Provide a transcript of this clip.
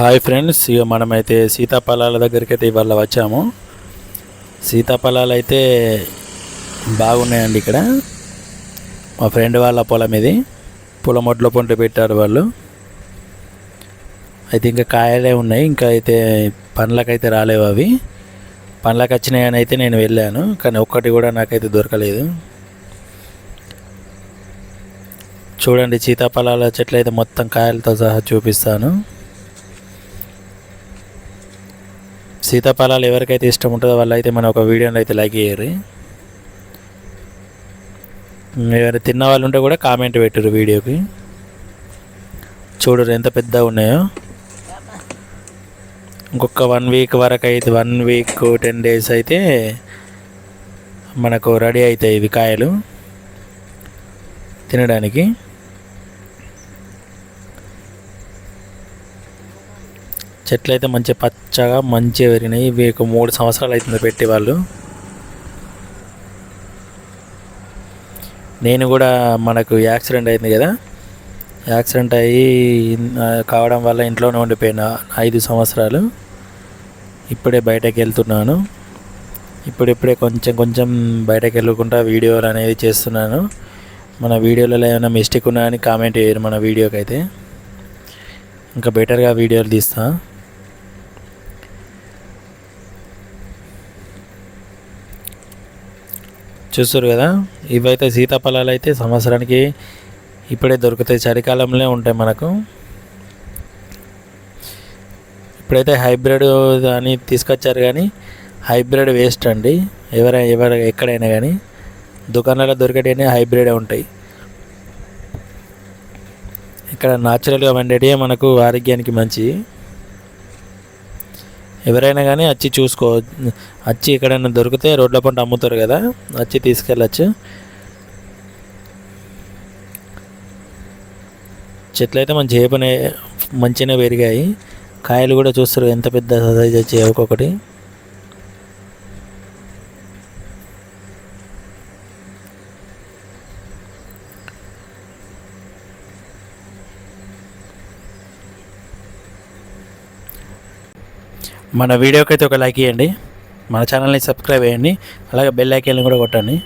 Hi friends, ఇక మనమైతే సీతాఫలాల దగ్గరికి అయితే ఇవాళ వచ్చాము. సీతాఫలాలు అయితే బాగున్నాయండి. ఇక్కడ మా ఫ్రెండ్ వాళ్ళ పొలం, ఇది పొలం ఒడ్లో పొంట పెట్టారు వాళ్ళు. అయితే ఇంకా కాయలే ఉన్నాయి, ఇంకా అయితే పండ్లకైతే రాలేవు. అవి పండ్లకు వచ్చినాయని అయితే నేను వెళ్ళాను, కానీ ఒక్కటి కూడా నాకైతే దొరకలేదు. చూడండి, సీతాఫలాల చెట్లు అయితే మొత్తం కాయలతో సహా చూపిస్తాను. సీతాఫలాలు ఎవరికైతే ఇష్టం ఉంటుందో వాళ్ళు అయితే మన ఒక వీడియోని అయితే లైక్ చేయరు. ఎవరైనా తిన్న వాళ్ళు ఉంటే కూడా కామెంట్ పెట్టరు వీడియోకి. చూడరు ఎంత పెద్దగా ఉన్నాయో. ఇంకొక 1 వీక్ వరకు అయితే 1 వీక్ 10 డేస్ అయితే మనకు రెడీ అవుతాయి ఇవి కాయలు తినడానికి. చెట్లు అయితే మంచి పచ్చగా మంచిగా పెరిగినాయి. ఇవి ఒక 3 సంవత్సరాలు అవుతుంది పెట్టి వాళ్ళు. నేను కూడా మనకు యాక్సిడెంట్ అయింది కదా, యాక్సిడెంట్ అయ్యి కావడం వల్ల ఇంట్లోనే ఉండిపోయిన 5 సంవత్సరాలు. ఇప్పుడే బయటకు వెళ్తున్నాను. ఇప్పుడిప్పుడే కొంచెం కొంచెం బయటకు వెళ్ళకుండా వీడియోలు అనేది చేస్తున్నాను. మన వీడియోలలో ఏమైనా మిస్టేక్ ఉన్నా అని కామెంట్ చేయరు మన వీడియోకి అయితే. ఇంకా బెటర్గా వీడియోలు తీస్తా. చూస్తారు కదా, ఇవైతే సీతాఫలాలు అయితే సంవత్సరానికి ఇప్పుడే దొరుకుతాయి. చలికాలంలో ఉంటాయి మనకు. ఇప్పుడైతే హైబ్రిడ్ అని తీసుకొచ్చారు, కానీ హైబ్రిడ్ వేస్ట్ అండి. ఎక్కడైనా కానీ దుకాణాల్లో దొరికేటివన్నీ హైబ్రిడే ఉంటాయి. ఇక్కడ న్యాచురల్గా వండేటివే మనకు ఆరోగ్యానికి మంచి. ఎవరైనా కానీ వచ్చి చూసుకో, వచ్చి ఎక్కడైనా దొరికితే రోడ్ల పంట అమ్ముతారు కదా, వచ్చి తీసుకెళ్ళచ్చు. చెట్లు అయితే మంచిగానే పెరిగాయి. కాయలు కూడా చూస్తారు ఎంత పెద్ద సైజ్ వచ్చాయి ఒక్కొక్కటి. మన వీడియోకి అయితే ఒక లైక్ ఇవ్వండి, మన ఛానల్ని సబ్స్క్రైబ్ చేయండి, అలాగే బెల్ ఐకాన్ని కూడా కొట్టండి.